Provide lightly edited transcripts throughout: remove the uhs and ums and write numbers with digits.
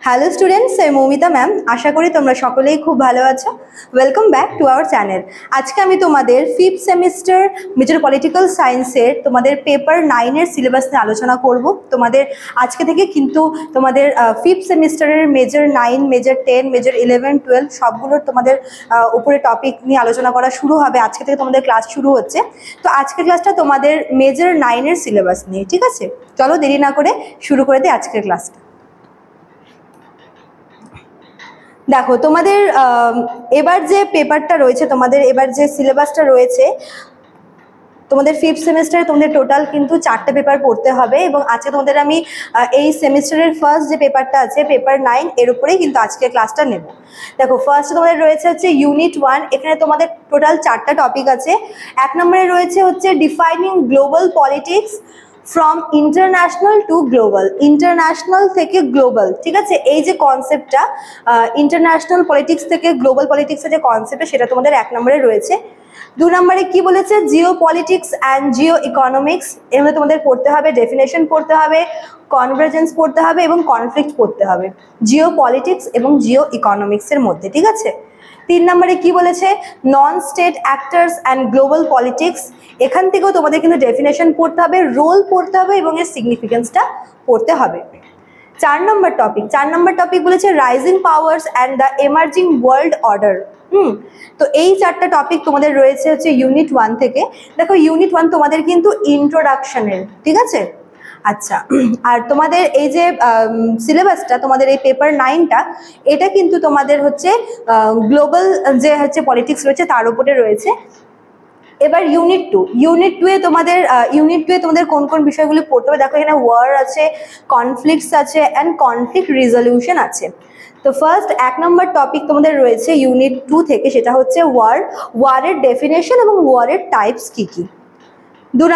Hello students, আমি Moumita ma'am. আশা করি তোমরা সকলেই খুব ভালো আছো। Welcome back to our channel. আজকে আমি তোমাদের 5th সেমিস্টার মেজর পলিটিক্যাল সায়েন্সের তোমাদের পেপার 9-এর সিলেবাস নিয়ে আলোচনা করব। তোমাদের আজকে থেকে কিন্তু তোমাদের 5th সেমিস্টারের মেজর 9, মেজর 10, মেজর 11, 12 সবগুলোর তোমাদের উপরে টপিক নিয়ে আলোচনা করা শুরু হবে। আজকে থেকে তোমাদের ক্লাস শুরু হচ্ছে। তো আজকের ক্লাসটা তোমাদের মেজর 9-এর সিলেবাস নিয়ে, ঠিক আছে? চলো দেরি না করে শুরু করে দিই আজকের ক্লাসটা। দেখো, তোমাদের এবার যে পেপারটা রয়েছে, তোমাদের এবার যে সিলেবাসটা রয়েছে, তোমাদের 5th সেমিস্টারে তোমাদের টোটাল কিন্তু 4টে পেপার পড়তে হবে। এবং আজকে তোমাদের আমি এই সেমিস্টারের ফার্স্ট যে পেপারটা আছে, পেপার 9, এর উপরেই কিন্তু আজকে ক্লাসটা নেব। দেখো, ফার্স্ট তোমাদের রয়েছে হচ্ছে ইউনিট 1। এখানে তোমাদের টোটাল 4টা টপিক আছে। 1 নম্বরে রয়েছে হচ্ছে defining global politics from international to global, international থেকে গ্লোবাল, ঠিক আছে? এই যে কনসেপ্টটা, ইন্টারন্যাশনাল পলিটিক্স থেকে গ্লোবাল পলিটিক্সের যে কনসেপ্টটা, সেটা তোমাদের 1 নম্বরে রয়েছে। 2 নম্বরে কি বলেছে, Jio politics and Jio economics. এর মধ্যে তোমাদের পড়তে হবে ডেফিনেশন পড়তে হবে, কনভার্জেন্স পড়তে হবে এবং কনফ্লিক্ট পড়তে হবে জিও পলিটিক্স এবং জিও ইকোনমিক্সের মধ্যে, ঠিক আছে? 3 নম্বরে কি বলেছে, non state actors and global politics. এখান থেকেও তোমাদের কিন্তু ডেফিনেশন পড়তে হবে, রোল পড়তে হবে এবং এর সিগনিফিকেন্সটা পড়তে হবে। 4 নম্বর টপিক বলেছে rising powers and the emerging world order. তো এই 4টা টপিক তোমাদের রয়েছে হচ্ছে ইউনিট 1 থেকে। দেখো, ইউনিট 1 তোমাদের কিন্তু ইন্ট্রোডাকশনের, ঠিক আছে? আচ্ছা, আর তোমাদের এই যে সিলেবাসটা, তোমাদের এই পেপার 9টা, এটা কিন্তু তোমাদের হচ্ছে গ্লোবাল যে হচ্ছে পলিটিক্স রয়েছে তার উপরে রয়েছে। এবার ইউনিট 2 এ তোমাদের কোন কোন বিষয়গুলি পড়তে হবে? দেখো, এখানে ওয়ার আছে, কনফ্লিক্টস আছে অ্যান্ড কনফ্লিক্ট রিজলিউশন আছে। তো ফার্স্ট 1 নম্বর টপিক তোমাদের রয়েছে ইউনিট 2 থেকে, সেটা হচ্ছে ওয়ারের ডেফিনেশন এবং ওয়ারের টাইপস কি কি। 2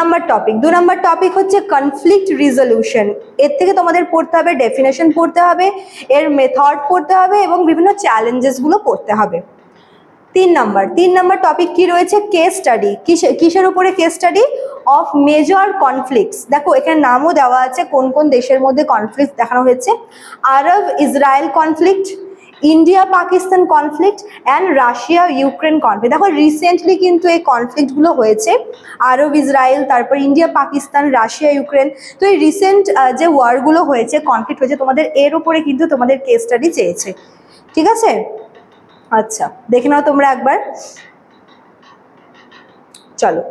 নম্বর টপিক হচ্ছে কনফ্লিক্ট রিজলিউশন। এর থেকে তোমাদের পড়তে হবে ডেফিনেশন পড়তে হবে, এর মেথড পড়তে হবে এবং বিভিন্ন চ্যালেঞ্জেসগুলো পড়তে হবে। 3 নম্বর টপিক কি রয়েছে, কেস স্টাডি। কিসের উপরে case study? Of major conflicts. দেখো, এখানে নামও দেওয়া আছে কোন কোন দেশের মধ্যে কনফ্লিক্ট দেখানো হয়েছে। Arab Israel conflict, India Pakistan conflict and Russia Ukraine conflict. দেখো, রিসেন্টলি কিন্তু এই কনফ্লিক্টগুলো হয়েছে, আরব ইসরায়েল, তারপর ইন্ডিয়া পাকিস্তান, রাশিয়া ইউক্রেন। তো এই রিসেন্ট যে ওয়ারগুলো হয়েছে, কনফ্লিক্ট হয়েছে, তোমাদের এর উপরে কিন্তু তোমাদের কেস স্টাডি চেয়েছে, ঠিক আছে? আচ্ছা, দেখে নাও তোমরা একবার। চলো,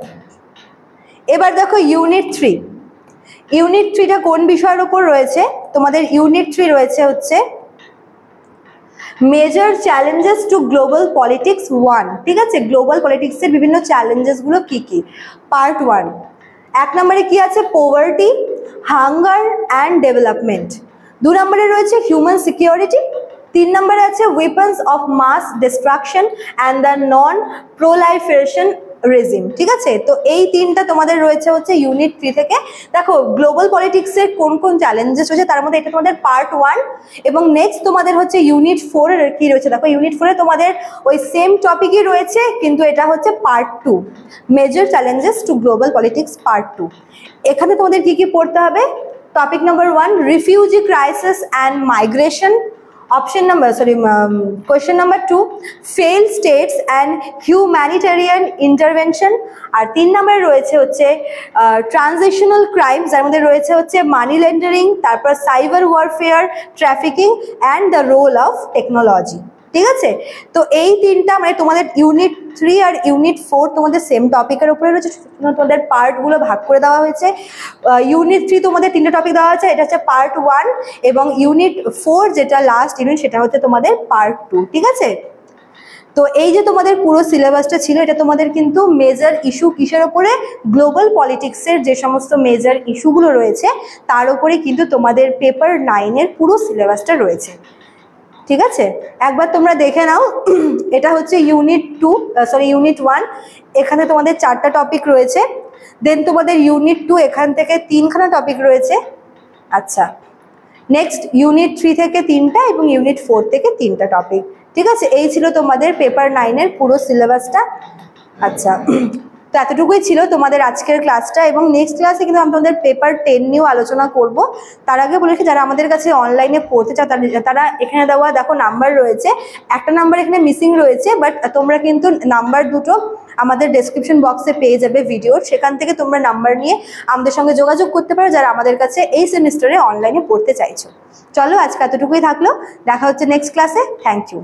এবার দেখো ইউনিট 3টা কোন বিষয়ের উপর রয়েছে? তোমাদের ইউনিট 3 রয়েছে হচ্ছে major challenges to global politics 1, ঠিক আছে? গ্লোবাল পলিটিক্সের বিভিন্ন চ্যালেঞ্জেসগুলো কি কি, পার্ট 1। 1 নম্বরে কি আছে, পোভার্টি, হাঙ্গার অ্যান্ড ডেভেলপমেন্ট। 2 নম্বরে রয়েছে হিউম্যান সিকিউরিটি। 3 নম্বরে আছে weapons of mass destruction and the non proliferation regime, ঠিক আছে? তো এই 3টা তোমাদের রয়েছে হচ্ছে ইউনিট 3 থেকে। দেখো, গ্লোবাল পলিটিক্সের কোন কোন চ্যালেঞ্জেস রয়েছে তার মধ্যে এটা তোমাদের পার্ট 1। এবং নেক্সট তোমাদের হচ্ছে ইউনিট 4 এর কি রয়েছে। দেখো, ইউনিট 4 এ তোমাদের ওই সেম টপিকই রয়েছে, কিন্তু এটা হচ্ছে part 2, major challenges to global politics part 2। এখানে তোমাদের কি কি পড়তে হবে? Topic number 1, refugee crisis and migration. Question number 2, failed states and humanitarian intervention. আর 3 নম্বরে রয়েছে হচ্ছে ট্রানজিশনাল ক্রাইমস, যার মধ্যে রয়েছে হচ্ছে মানি লন্ডারিং, তারপর cyber warfare, trafficking and the role of technology, ঠিক আছে? তো এই 3টা মানে তোমাদের ইউনিট 3 আর ইউনিট 4 তোমাদের সেম টপিকের উপরে রয়েছে, তোমাদের পার্টগুলো ভাগ করে দেওয়া হয়েছে। ইউনিট 3 তোমাদের 3টে টপিক দেওয়া হয়েছে, এটা হচ্ছে পার্ট 1, এবং ইউনিট 4 যেটা লাস্ট ইউনিট, সেটা হচ্ছে তোমাদের পার্ট 2, ঠিক আছে? তো এই যে তোমাদের পুরো সিলেবাসটা ছিল, এটা তোমাদের কিন্তু মেজর ইস্যু কিসের ওপরে, গ্লোবাল পলিটিক্সের যে সমস্ত মেজর ইস্যুগুলো রয়েছে তার উপরে কিন্তু তোমাদের পেপার 9-এর পুরো সিলেবাসটা রয়েছে, ঠিক আছে? একবার তোমরা দেখে নাও। এটা হচ্ছে ইউনিট 1। এখানে তোমাদের 4টা টপিক রয়েছে। দেন তোমাদের ইউনিট 2, এখান থেকে 3খানা টপিক রয়েছে। আচ্ছা, নেক্সট ইউনিট 3 থেকে 3টা এবং ইউনিট 4 থেকে 3টা টপিক, ঠিক আছে? এই ছিল তোমাদের পেপার 9-এর পুরো সিলেবাসটা। আচ্ছা, তো এতটুকুই ছিল তোমাদের আজকের ক্লাসটা, এবং নেক্সট ক্লাসে কিন্তু আমি তোমাদের পেপার 10 নিয়েও আলোচনা করব। তার আগে বলে রাখি, যারা আমাদের কাছে অনলাইনে পড়তে চাও তারা এখানে দেওয়া দেখো নাম্বার রয়েছে, একটা নাম্বার এখানে মিসিং রয়েছে, বাট তোমরা কিন্তু নাম্বার দুটো আমাদের ডেসক্রিপশন বক্সে পেয়ে যাবে ভিডিওর, সেখান থেকে তোমরা নাম্বার নিয়ে আমাদের সঙ্গে যোগাযোগ করতে পারো যারা আমাদের কাছে এই সেমিস্টারে অনলাইনে পড়তে চাইছো। চলো আজকে এতটুকুই থাকলো, দেখা হচ্ছে নেক্সট ক্লাসে। Thank you.